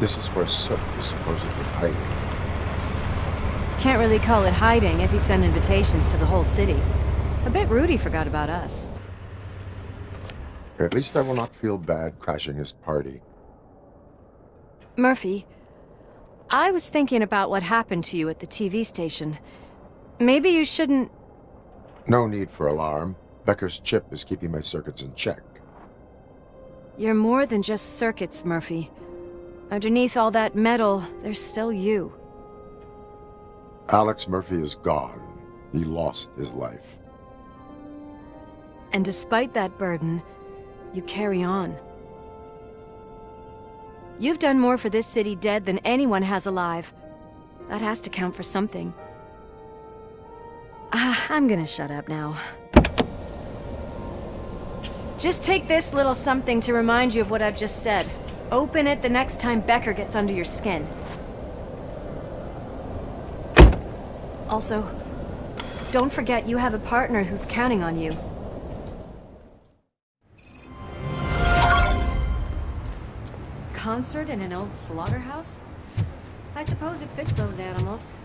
This is where Sook is supposedly hiding. Can't really call it hiding if he sent invitations to the whole city. A bit rude he forgot about us. At least I will not feel bad crashing his party. Murphy, I was thinking about what happened to you at the TV station. Maybe you shouldn't... No need for alarm. Becker's chip is keeping my circuits in check. You're more than just circuits, Murphy. Underneath all that metal, there's still you. Alex Murphy is gone. He lost his life. And despite that burden, you carry on. You've done more for this city dead than anyone has alive. That has to count for something. I'm gonna shut up now. Just take this little something to remind you of what I've just said. Open it the next time Becker gets under your skin. Also, don't forget you have a partner who's counting on you. Concert in an old slaughterhouse? I suppose it fits those animals.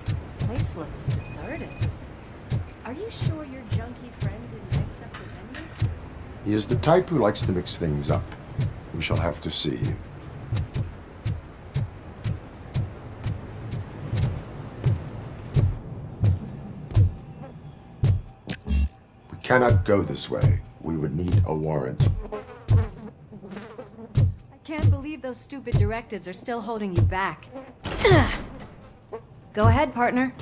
The place looks deserted. Are you sure your junkie friend didn't mix up the venues? He is the type who likes to mix things up. We shall have to see. We cannot go this way. We would need a warrant. I can't believe those stupid directives are still holding you back. Go ahead, partner.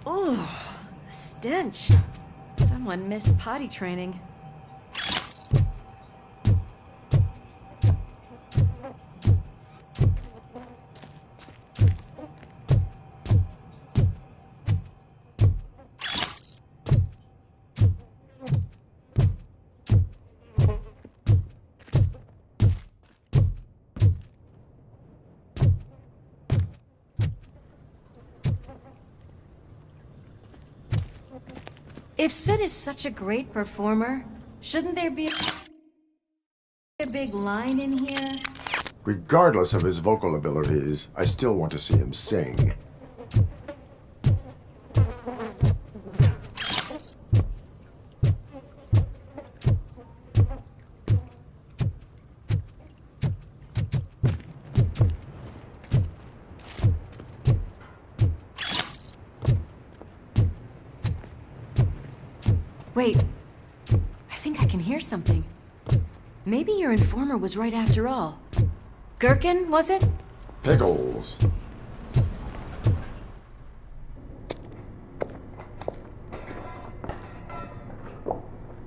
Oh, the stench. Someone missed potty training. If Sid is such a great performer, shouldn't there be a big line in here? Regardless of his vocal abilities, I still want to see him sing. Wait, I think I can hear something. Maybe your informer was right after all. Gherkin, was it? Pickles.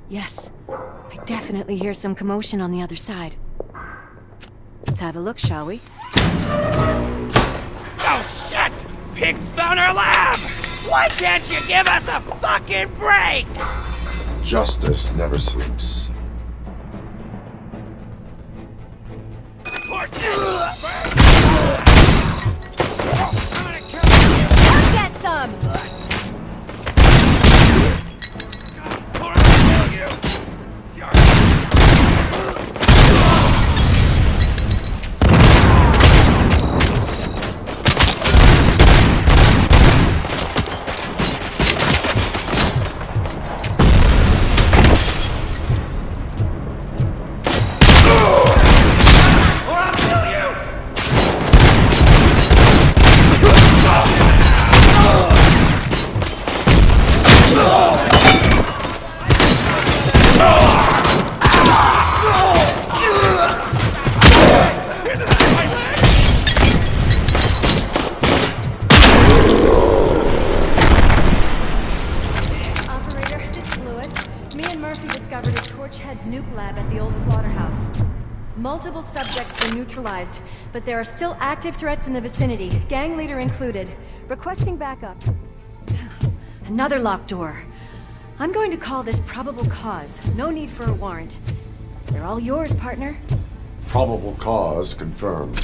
Yes, I definitely hear some commotion on the other side. Let's have a look, shall we? Oh shit! Pigs found our lab! Why can't you give us a fucking break? Justice never sleeps. I'll get some! Multiple subjects were neutralized, but there are still active threats in the vicinity, gang leader included. Requesting backup. Another locked door. I'm going to call this probable cause. No need for a warrant. They're all yours, partner. Probable cause confirmed.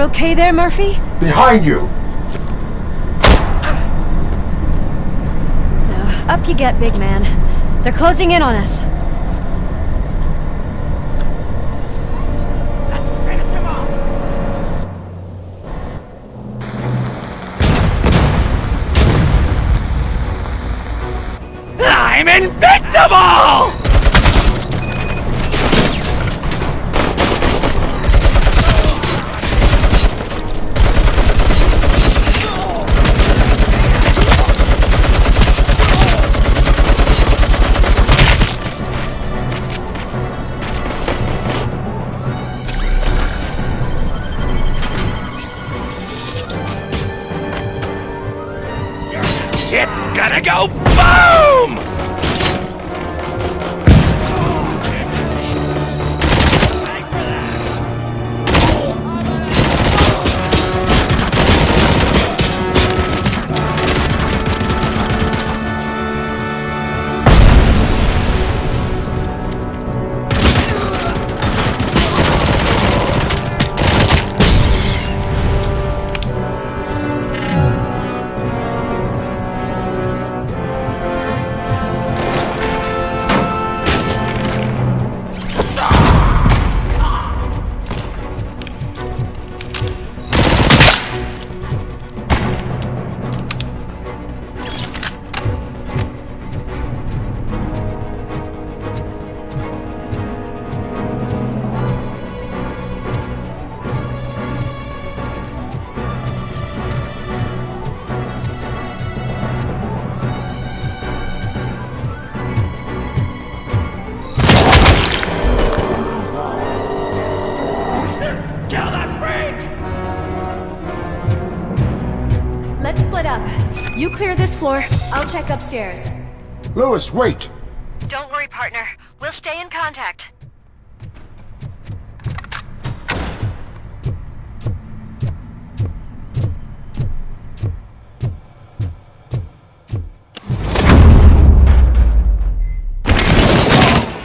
You're okay there, Murphy? Behind you! Up you get, big man. They're closing in on us. Finish him off! I'm invincible! It's gonna go boom! Kill that freak! Let's split up. You clear this floor, I'll check upstairs. Lewis, wait! Don't worry, partner. We'll stay in contact.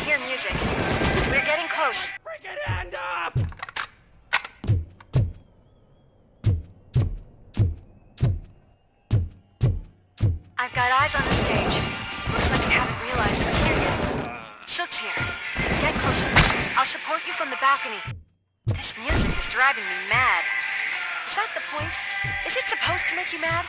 Hear music. We're getting close. Freaking hand off! I've got eyes on the stage. Looks like you haven't realized we're here yet. Sook's here. Get closer. I'll support you from the balcony. This music is driving me mad. Is that the point? Is it supposed to make you mad?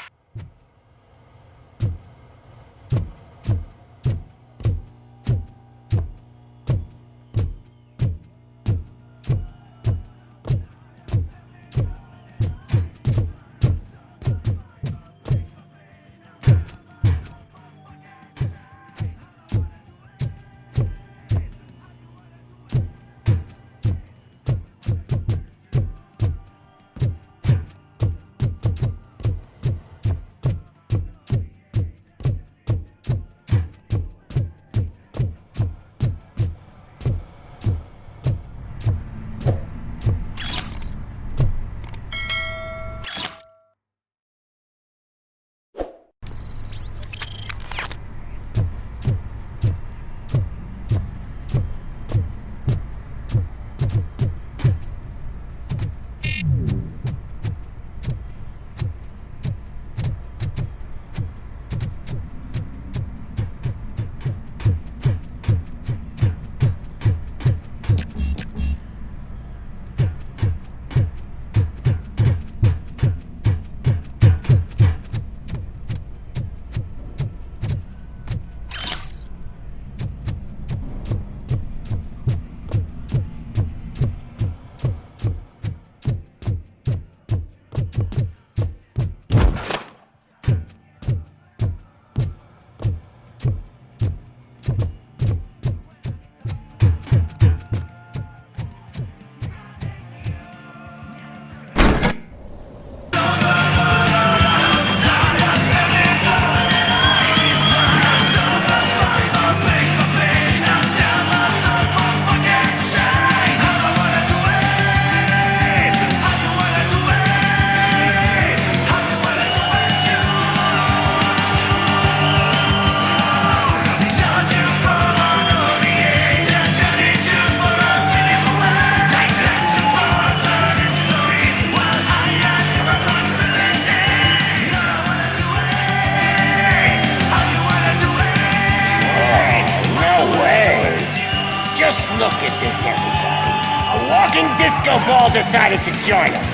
fucking disco ball decided to join us.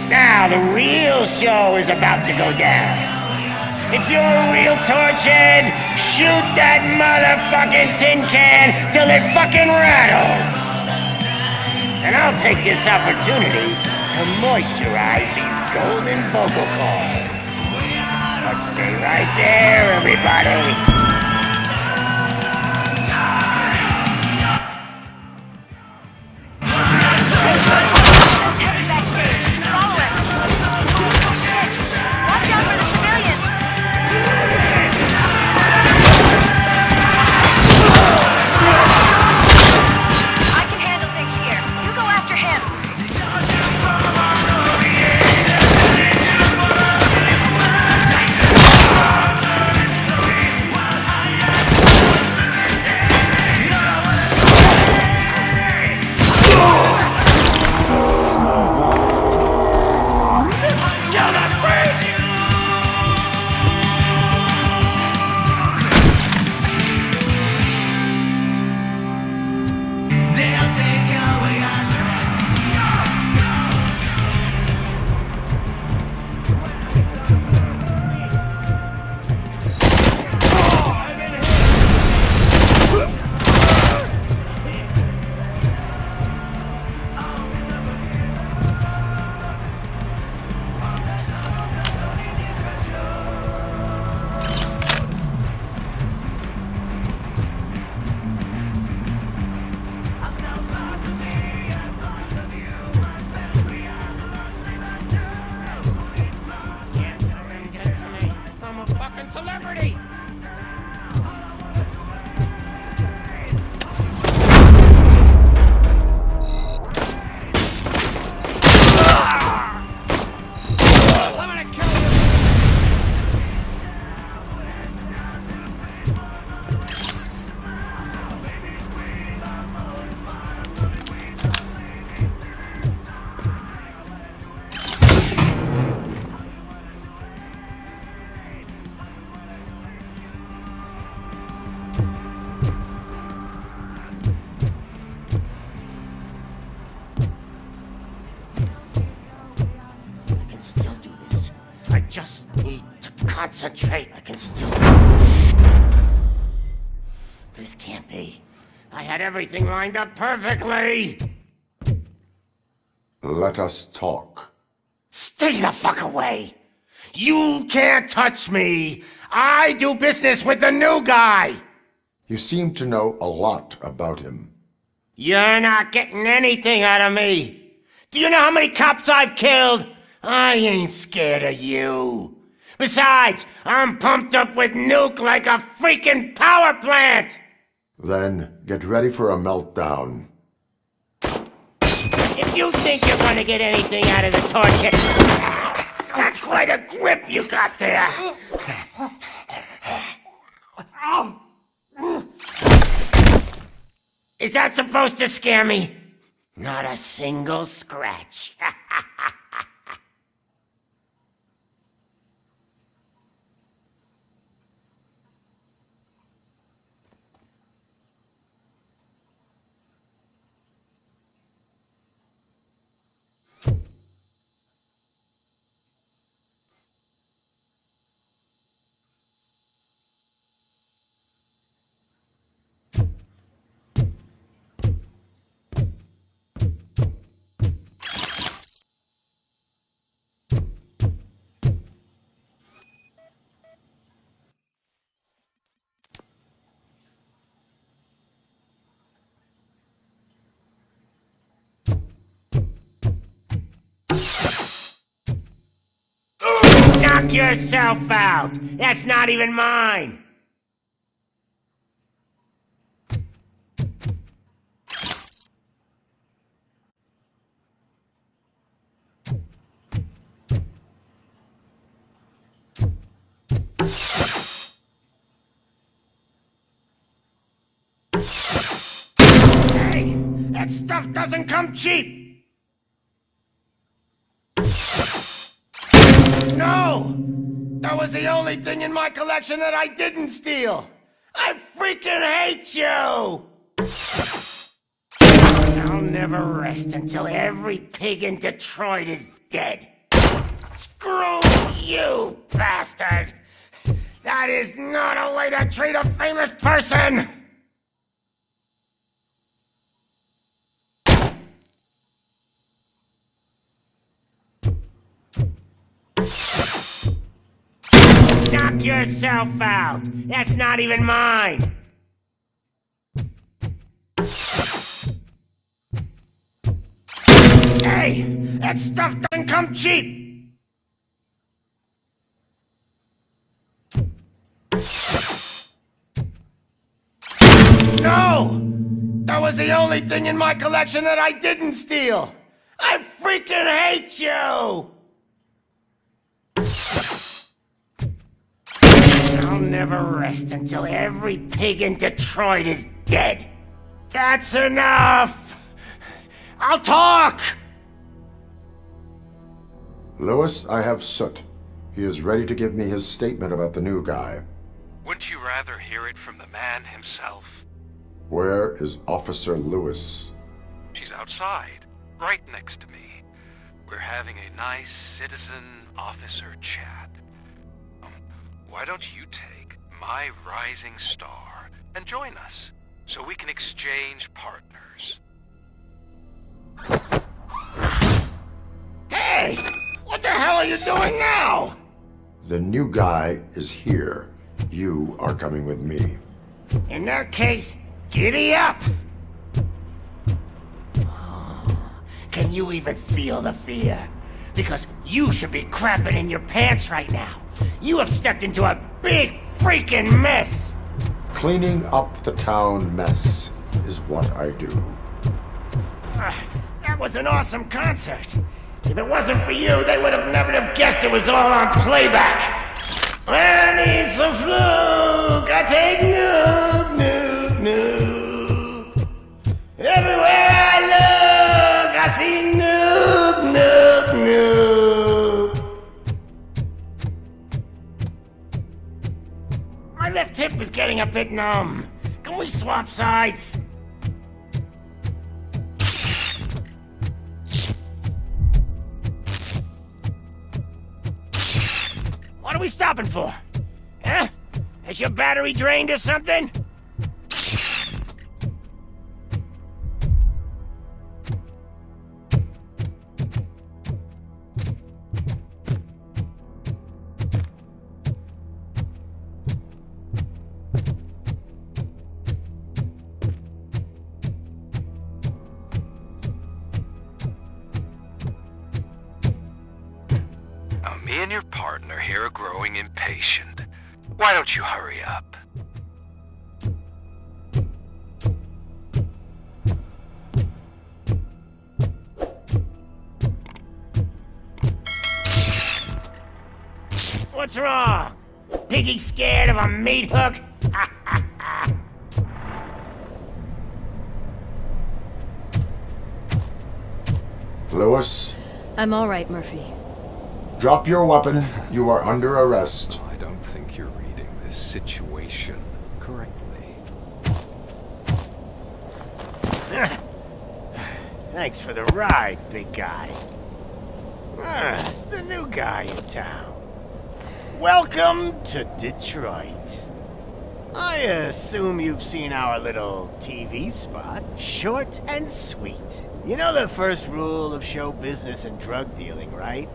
Now the real show is about to go down. If you're a real torchhead, shoot that motherfucking tin can till it fucking rattles. And I'll take this opportunity to moisturize these golden vocal cords. But stay right there, everybody. Heading backstage. Follow him. Shit. Watch out for the civilians. I can handle things here. You go after him. I'm a fucking celebrity! I'm gonna kill you! I can still do this. I just need to concentrate. I can still... This can't be. I had everything lined up perfectly! Let us talk. Stay the fuck away! You can't touch me! I do business with the new guy! You seem to know a lot about him. You're not getting anything out of me! Do you know how many cops I've killed? I ain't scared of you. Besides, I'm pumped up with nuke like a freaking power plant! Then get ready for a meltdown. If you think you're gonna get anything out of the torch, that's quite a grip you got there. Is that supposed to scare me? Not a single scratch. Knock yourself out! That's not even mine! Hey, that stuff doesn't come cheap! No! That was the only thing in my collection that I didn't steal! I freaking hate you! I'll never rest until every pig in Detroit is dead. Screw you, bastard! That is not a way to treat a famous person! Knock yourself out! That's not even mine! Hey! That stuff doesn't come cheap! No! That was the only thing in my collection that I didn't steal! I freaking hate you! I'll never rest until every pig in Detroit is dead. That's enough! I'll talk! Lewis, I have Soot. He is ready to give me his statement about the new guy. Wouldn't you rather hear it from the man himself? Where is Officer Lewis? She's outside, right next to me. We're having a nice citizen-officer chat. Why don't you take my rising star and join us, so we can exchange partners? Hey! What the hell are you doing now? The new guy is here. You are coming with me. In that case, giddy up! Can you even feel the fear? Because you should be crapping in your pants right now. You have stepped into a big freaking mess! Cleaning up the town mess is what I do. That was an awesome concert. If it wasn't for you, they would have never have guessed it was all on playback. I need some fluke. I take nuke, nuke, nuke. Everywhere I look, I see nuke, nuke, nuke. My left hip is getting a bit numb. Can we swap sides? What are we stopping for? Huh? Is your battery drained or something? Me and your partner here are growing impatient. Why don't you hurry up? What's wrong? Piggy scared of a meat hook? Lewis, I'm all right, Murphy. drop your weapon. You are under arrest. I don't think you're reading this situation correctly. Thanks for the ride, big guy. It's the new guy in town. Welcome to Detroit. I assume you've seen our little TV spot. Short and sweet. You know the first rule of show business and drug dealing, right?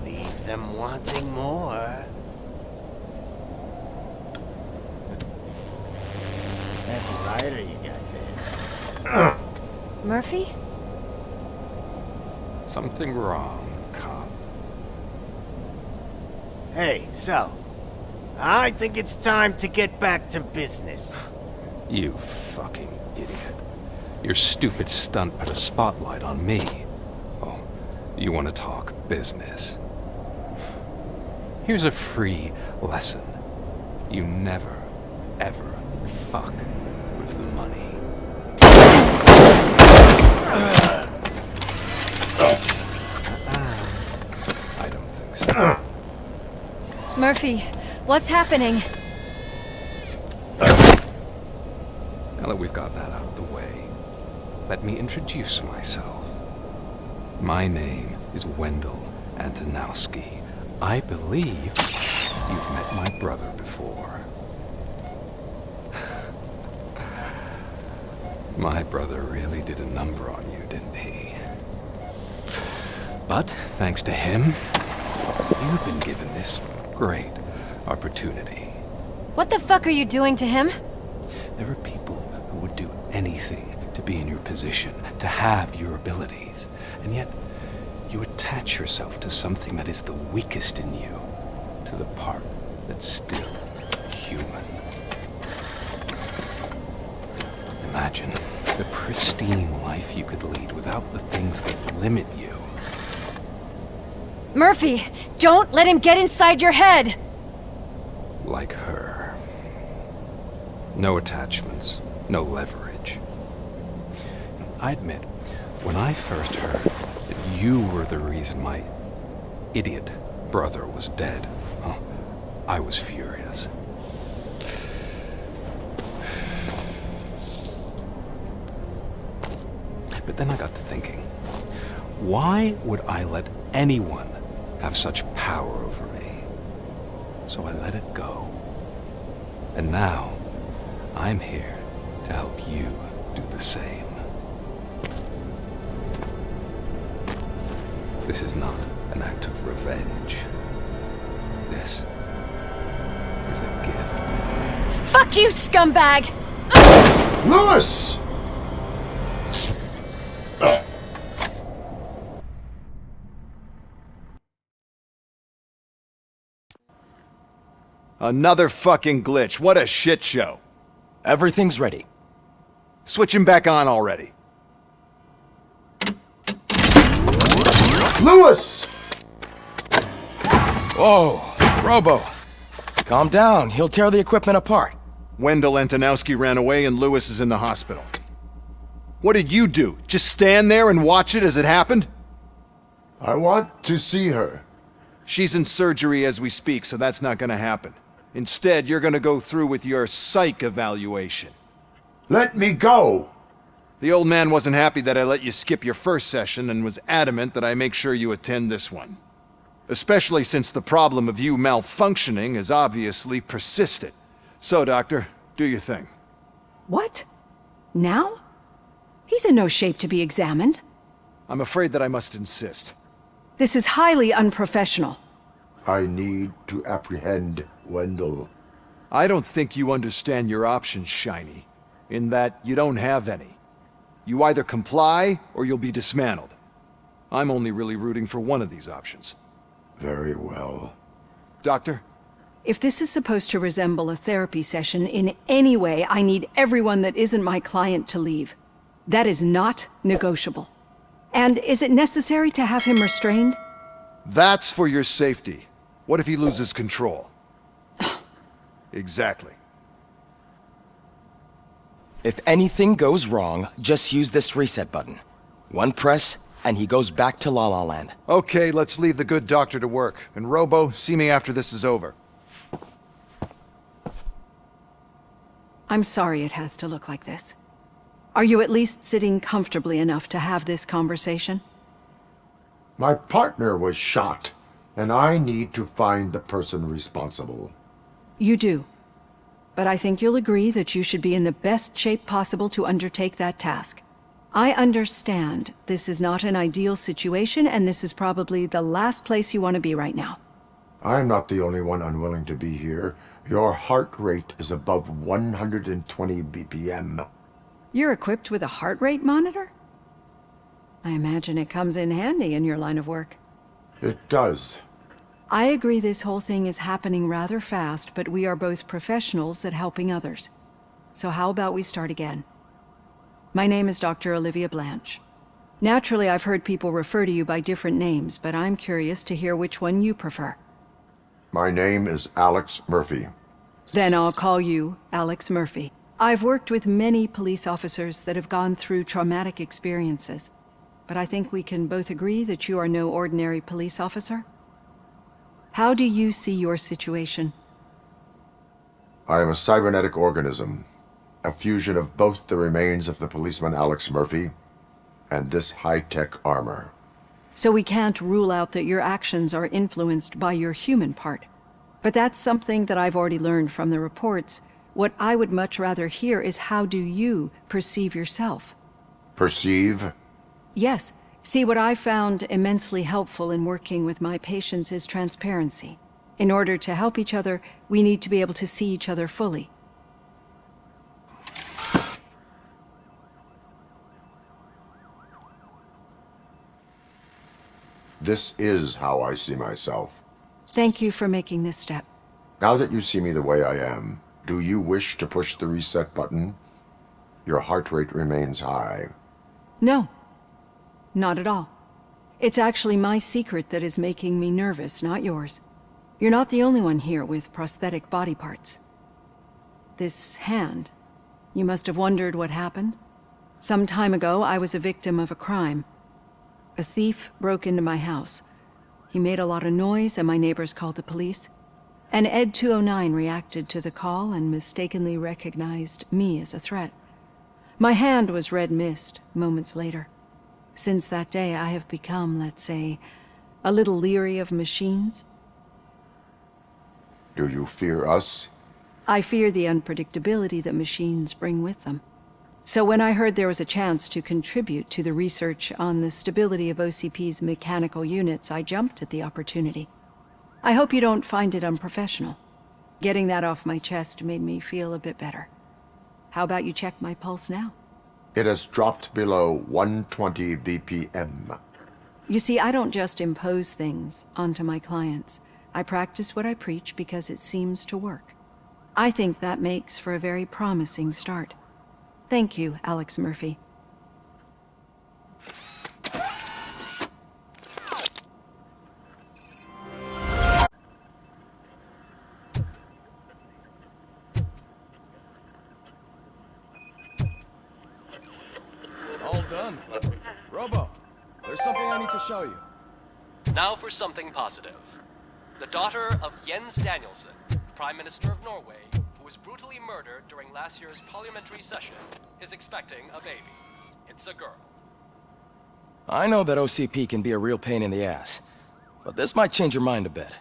Leave them wanting more. That's a rider you got there. Murphy? Something wrong, cop. Hey, so, I think it's time to get back to business. You fucking idiot. Your stupid stunt put a spotlight on me. Oh, you want to talk business? Here's a free lesson. You never, ever fuck with the money. I don't think so. Murphy, what's happening? Now that we've got that out of the way, let me introduce myself. My name is Wendell Antonowski. I believe you've met my brother before. My brother really did a number on you, didn't he? But, thanks to him, you've been given this great opportunity. What the fuck are you doing to him? There are people who would do anything to be in your position, to have your abilities, and yet you attach yourself to something that is the weakest in you, to the part that's still human. Imagine the pristine life you could lead without the things that limit you. Murphy, don't let him get inside your head! Like her. No attachments, no leverage. I admit, when I first heard that you were the reason my idiot brother was dead, I was furious. But then I got to thinking, why would I let anyone have such power over me? So I let it go. And now, I'm here to help you do the same. This is not an act of revenge. This is a gift. Fuck you, scumbag! Lewis! Another fucking glitch. What a shit show. Everything's ready. Switch him back on already. Lewis! Whoa, Robo. Calm down. He'll tear the equipment apart. Wendell Antonowski ran away and Lewis is in the hospital. What did you do? Just stand there and watch it as it happened? I want to see her. She's in surgery as we speak, so that's not gonna happen. Instead, you're gonna go through with your psych evaluation. Let me go! The old man wasn't happy that I let you skip your first session and was adamant that I make sure you attend this one. Especially since the problem of you malfunctioning has obviously persisted. So, Doctor, do your thing. What? Now? He's in no shape to be examined. I'm afraid that I must insist. This is highly unprofessional. I need to apprehend Wendell. I don't think you understand your options, Shiny, in that you don't have any. You either comply or you'll be dismantled. I'm only really rooting for one of these options. Very well. Doctor? If this is supposed to resemble a therapy session in any way, I need everyone that isn't my client to leave. That is not negotiable. And is it necessary to have him restrained? That's for your safety. What if he loses control? Exactly. If anything goes wrong, just use this reset button. One press, and he goes back to La La Land. Okay, let's leave the good doctor to work. And Robo, see me after this is over. I'm sorry it has to look like this. Are you at least sitting comfortably enough to have this conversation? My partner was shot, and I need to find the person responsible. You do. But I think you'll agree that you should be in the best shape possible to undertake that task. I understand this is not an ideal situation, and this is probably the last place you want to be right now. I'm not the only one unwilling to be here. Your heart rate is above 120 BPM. You're equipped with a heart rate monitor? I imagine it comes in handy in your line of work. It does. I agree this whole thing is happening rather fast, but we are both professionals at helping others. So how about we start again? My name is Dr. Olivia Blanche. Naturally, I've heard people refer to you by different names, but I'm curious to hear which one you prefer. My name is Alex Murphy. Then I'll call you Alex Murphy. I've worked with many police officers that have gone through traumatic experiences, but I think we can both agree that you are no ordinary police officer. How do you see your situation? I am a cybernetic organism. A fusion of both the remains of the policeman Alex Murphy and this high-tech armor. So we can't rule out that your actions are influenced by your human part. But that's something that I've already learned from the reports. What I would much rather hear is how do you perceive yourself? Perceive? Yes. See, what I found immensely helpful in working with my patients is transparency. In order to help each other, we need to be able to see each other fully. This is how I see myself. Thank you for making this step. Now that you see me the way I am, do you wish to push the reset button? Your heart rate remains high. No. Not at all. It's actually my secret that is making me nervous, not yours. You're not the only one here with prosthetic body parts. This hand, you must have wondered what happened. Some time ago, I was a victim of a crime. A thief broke into my house. He made a lot of noise and my neighbors called the police. And Ed 209 reacted to the call and mistakenly recognized me as a threat. My hand was red mist moments later. Since that day, I have become, let's say, a little leery of machines. Do you fear us? I fear the unpredictability that machines bring with them. So when I heard there was a chance to contribute to the research on the stability of OCP's mechanical units, I jumped at the opportunity. I hope you don't find it unprofessional. Getting that off my chest made me feel a bit better. How about you check my pulse now? It has dropped below 120 BPM. You see, I don't just impose things onto my clients. I practice what I preach because it seems to work. I think that makes for a very promising start. Thank you, Alex Murphy. All done. Robo, there's something I need to show you. Now for something positive. The daughter of Jens Danielson, Prime Minister of Norway, who was brutally murdered during last year's parliamentary session, is expecting a baby. It's a girl. I know that OCP can be a real pain in the ass, but this might change your mind a bit.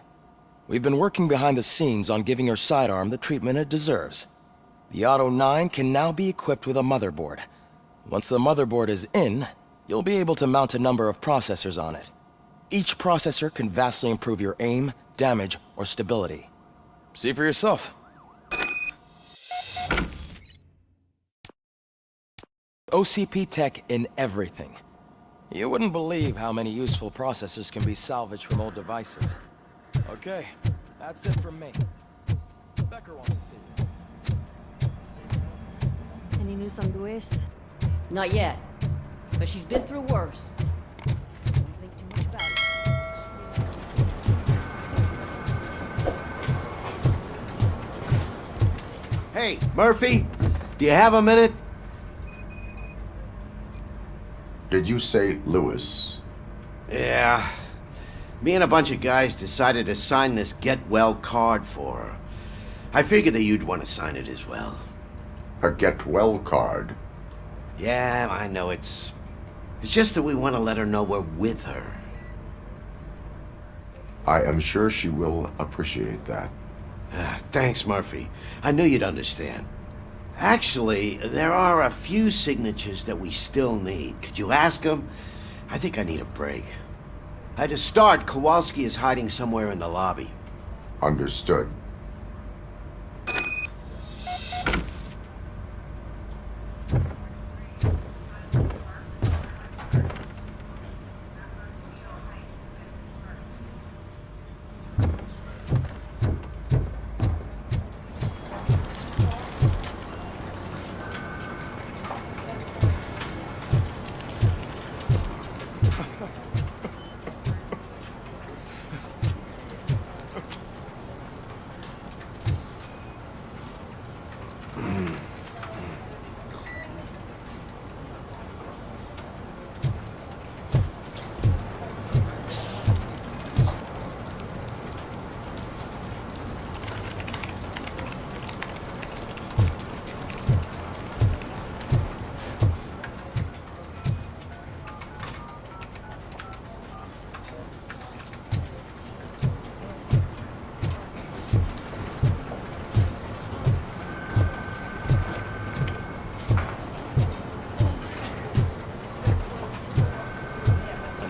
We've been working behind the scenes on giving your sidearm the treatment it deserves. The Auto 9 can now be equipped with a motherboard. Once the motherboard is in, you'll be able to mount a number of processors on it. Each processor can vastly improve your aim, damage, or stability. See for yourself. OCP tech in everything. You wouldn't believe how many useful processors can be salvaged from old devices. Okay, that's it from me. Becker wants to see you. Any news on Luis? Not yet, but she's been through worse. Don't think too much about it. Hey, Murphy, do you have a minute? Did you say Lewis? Yeah. Me and a bunch of guys decided to sign this get well card for her. I figured that you'd want to sign it as well. A get well card? Yeah, I know it's just that we want to let her know we're with her. I am sure she will appreciate that. Thanks, Murphy. I knew you'd understand. Actually, there are a few signatures that we still need. Could you ask them? I think I need a break. To start, Kowalski is hiding somewhere in the lobby. Understood.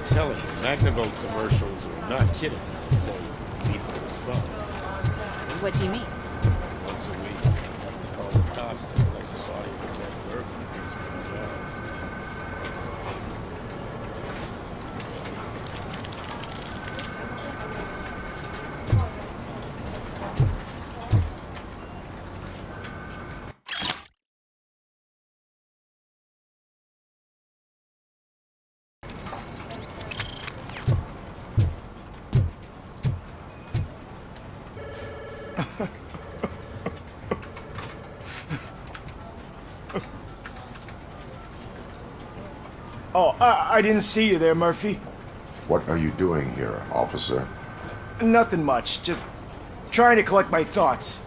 telling you, Magnavolt commercials are not kidding when they say lethal response. What do you mean? Once a week, you have to call the cops to collect the body of a dead burglar from his front yard. Oh, I didn't see you there, Murphy. What are you doing here, officer? Nothing much, just trying to collect my thoughts.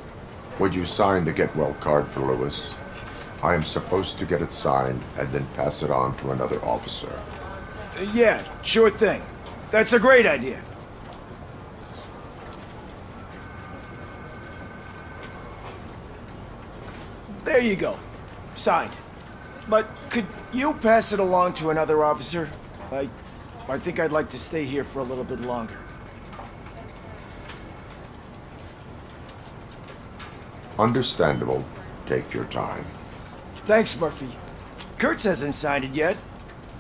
Would you sign the get well card for Lewis? I am supposed to get it signed and then pass it on to another officer. Yeah, sure thing. That's a great idea. There you go. Signed. But could you pass it along to another officer? I think I'd like to stay here for a little bit longer. Understandable. Take your time. Thanks, Murphy. Kurtz hasn't signed it yet.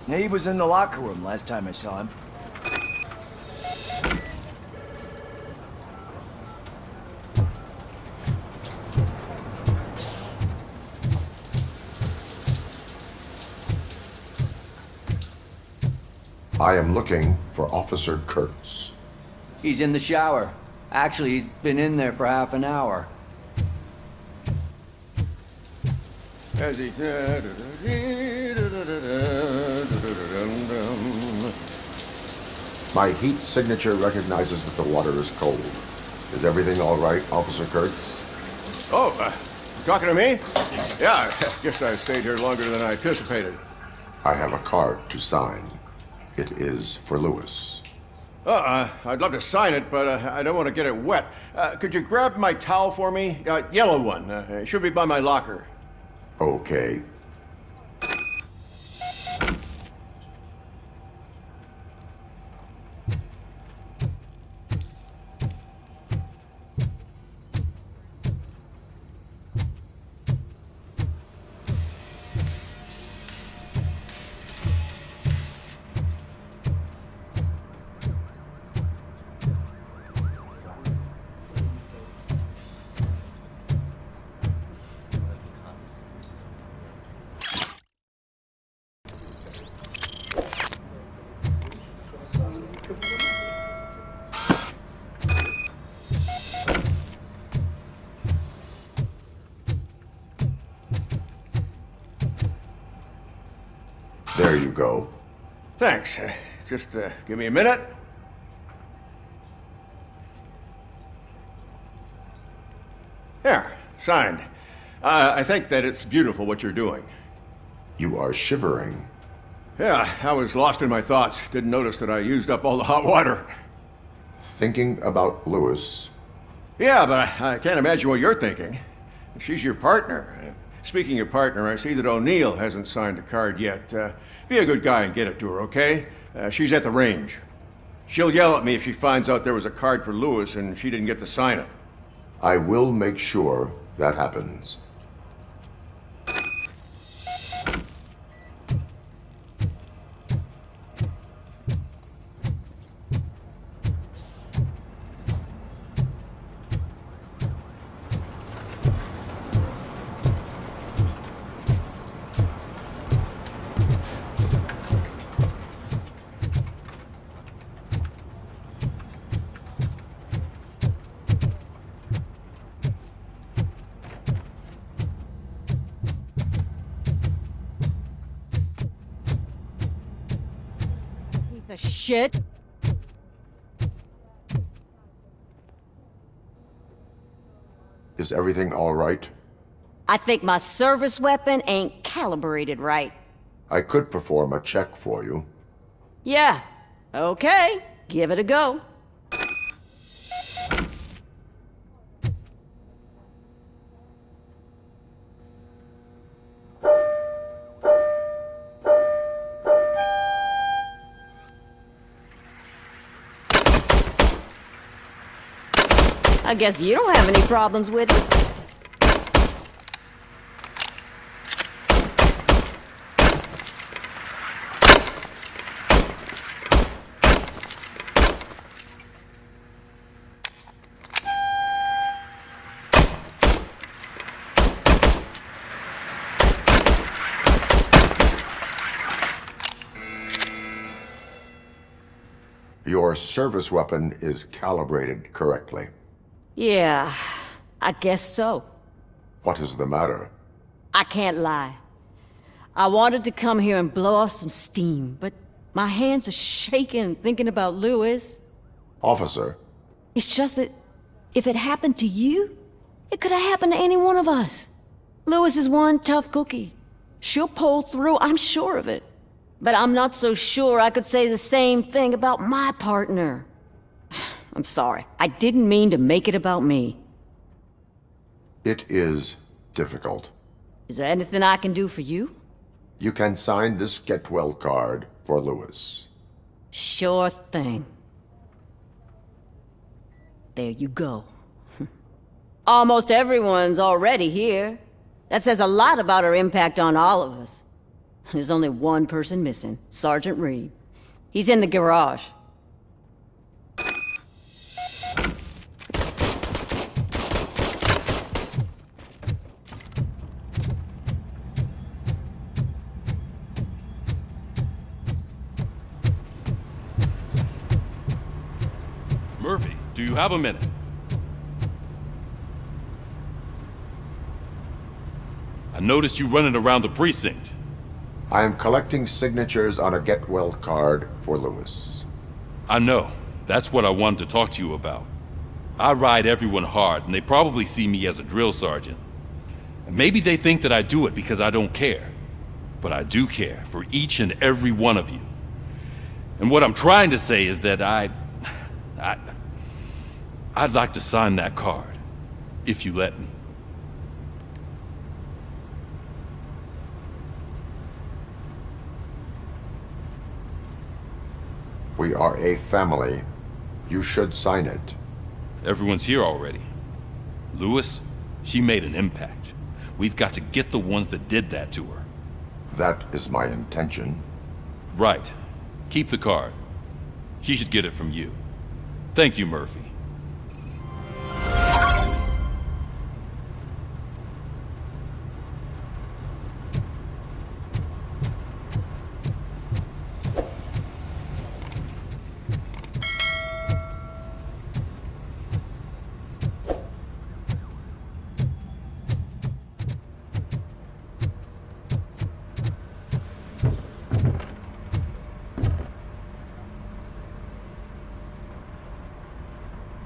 He was in the locker room last time I saw him. I am looking for Officer Kurtz. He's in the shower. Actually, he's been in there for half an hour. As he... My heat signature recognizes that the water is cold. Is everything all right, Officer Kurtz? Oh, talking to me? Yeah, guess I stayed here longer than I anticipated. I have a card to sign. It is for Lewis. I'd love to sign it, but I don't want to get it wet. Could you grab my towel for me? Yellow one. It should be by my locker. Okay. There you go. Thanks. Just give me a minute. There, signed. I think that it's beautiful what you're doing. You are shivering. Yeah, I was lost in my thoughts. Didn't notice that I used up all the hot water. Thinking about Lewis. Yeah, but I can't imagine what you're thinking. She's your partner. Speaking of partner, I see that O'Neill hasn't signed a card yet. Be a good guy and get it to her, okay? She's at the range. She'll yell at me if she finds out there was a card for Lewis and she didn't get to sign it. I will make sure that happens. The shit. Is everything all right? I think my service weapon ain't calibrated right. I could perform a check for you. Yeah. Okay. Give it a go. I guess you don't have any problems with it. Your service weapon is calibrated correctly. Yeah, I guess so. What is the matter? I can't lie. I wanted to come here and blow off some steam, but my hands are shaking thinking about Lewis. Officer, It's just that if it happened to you, it could have happened to any one of us. Lewis is one tough cookie. She'll pull through, I'm sure of it. But I'm not so sure I could say the same thing about my partner. I'm sorry. I didn't mean to make it about me. it is difficult. Is there anything I can do for you? You can sign this get well card for Lewis. Sure thing. There you go. Almost everyone's already here. That says a lot about her impact on all of us. There's only one person missing, Sergeant Reed. He's in the garage. Murphy, do you have a minute? I noticed you running around the precinct. I am collecting signatures on a get well card for Lewis. I know. That's what I wanted to talk to you about. I ride everyone hard, and they probably see me as a drill sergeant. And maybe they think that I do it because I don't care. But I do care for each and every one of you. And what I'm trying to say is that I'd like to sign that card, if you let me. We are a family. You should sign it. Everyone's here already. Lewis, she made an impact. We've got to get the ones that did that to her. That is my intention. Right. Keep the card. She should get it from you. Thank you, Murphy.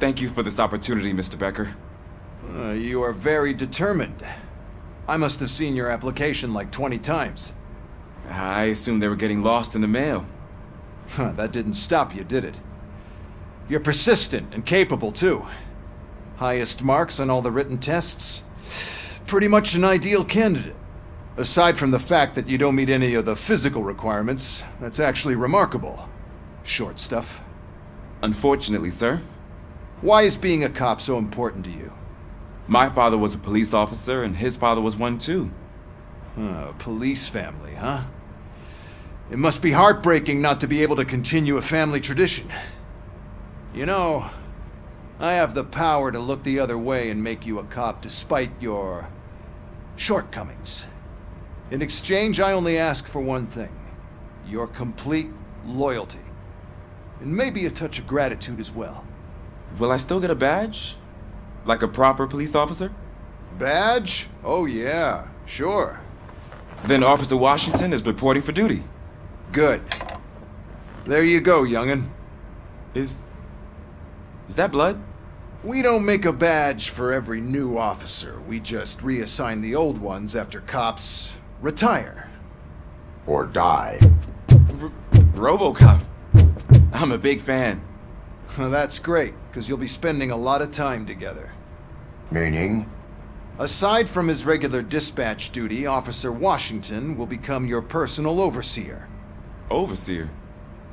Thank you for this opportunity, Mr. Becker. You are very determined. I must have seen your application like 20 times. I assumed they were getting lost in the mail. That didn't stop you, did it? You're persistent and capable, too. Highest marks on all the written tests. Pretty much an ideal candidate. Aside from the fact that you don't meet any of the physical requirements, that's actually remarkable. Short stuff. Unfortunately, sir. Why is being a cop so important to you? My father was a police officer, and his father was one too. A police family, huh? It must be heartbreaking not to be able to continue a family tradition. You know, I have the power to look the other way and make you a cop despite your shortcomings. In exchange, I only ask for one thing. Your complete loyalty. And maybe a touch of gratitude as well. Will I still get a badge? Like a proper police officer? Badge? Oh yeah, sure. Then Officer Washington is reporting for duty. Good. There you go, young'un. Is that blood? We don't make a badge for every new officer. We just reassign the old ones after cops retire. Or die. RoboCop. I'm a big fan. That's great, because you'll be spending a lot of time together. Meaning? Aside from his regular dispatch duty, Officer Washington will become your personal overseer. Overseer?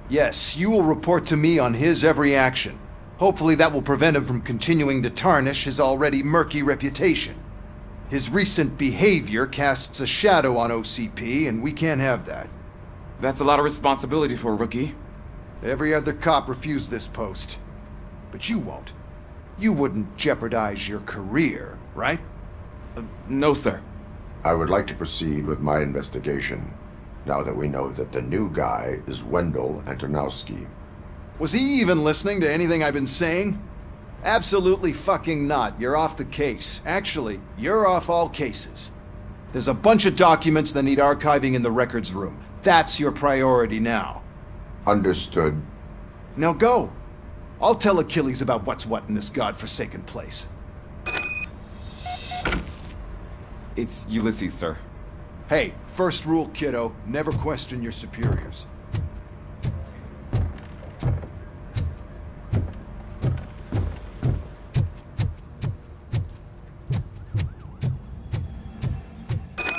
Yes, you will report to me on his every action. Hopefully that will prevent him from continuing to tarnish his already murky reputation. His recent behavior casts a shadow on OCP, and we can't have that. That's a lot of responsibility for a rookie. Every other cop refused this post. But you won't. You wouldn't jeopardize your career, right? No, sir. I would like to proceed with my investigation, now that we know that the new guy is Wendell Antonowski. Was he even listening to anything I've been saying? Absolutely fucking not. You're off the case. Actually, you're off all cases. There's a bunch of documents that need archiving in the records room. That's your priority now. Understood. Now go. I'll tell Achilles about what's what in this godforsaken place. It's Ulysses, sir. Hey, first rule, kiddo, never question your superiors.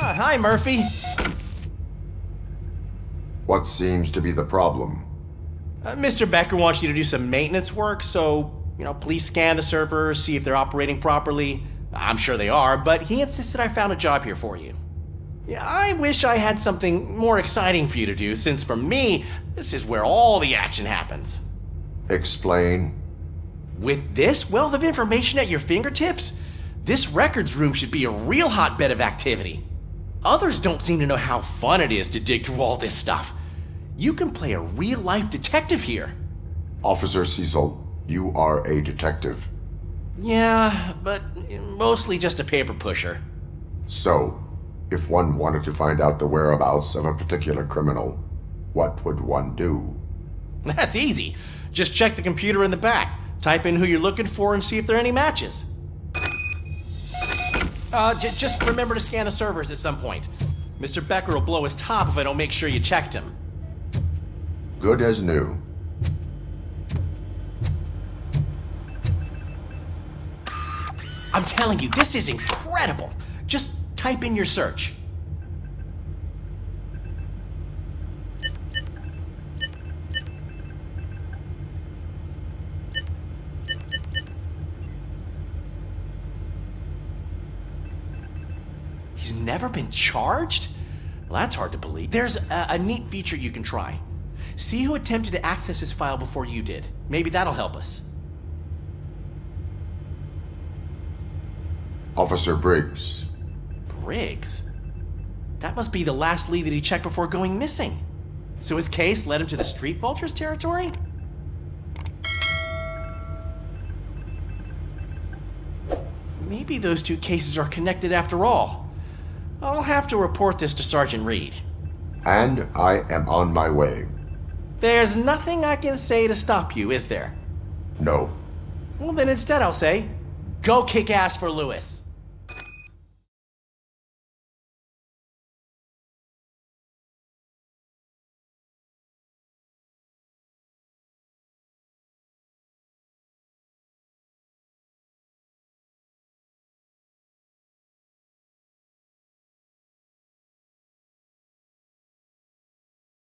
Hi, Murphy. What seems to be the problem? Mr. Becker wants you to do some maintenance work, so, please scan the servers, see if they're operating properly. I'm sure they are, but he insisted I found a job here for you. Yeah, I wish I had something more exciting for you to do, since for me, this is where all the action happens. Explain. With this wealth of information at your fingertips, this records room should be a real hotbed of activity. Others don't seem to know how fun it is to dig through all this stuff. You can play a real-life detective here. Officer Cecil, you are a detective. Yeah, but mostly just a paper pusher. So, if one wanted to find out the whereabouts of a particular criminal, what would one do? That's easy. Just check the computer in the back, type in who you're looking for, and see if there are any matches. Just remember to scan the servers at some point. Mr. Becker will blow his top if I don't make sure you checked him. Good as new. I'm telling you, this is incredible. Just type in your search. He's never been charged? Well, that's hard to believe. There's a neat feature you can try. See who attempted to access his file before you did. Maybe that'll help us. Officer Briggs. Briggs? That must be the last lead that he checked before going missing. So his case led him to the Street Vultures territory? Maybe those two cases are connected after all. I'll have to report this to Sergeant Reed. And I am on my way. There's nothing I can say to stop you, is there? No. Well, then instead I'll say, go kick ass for Lewis.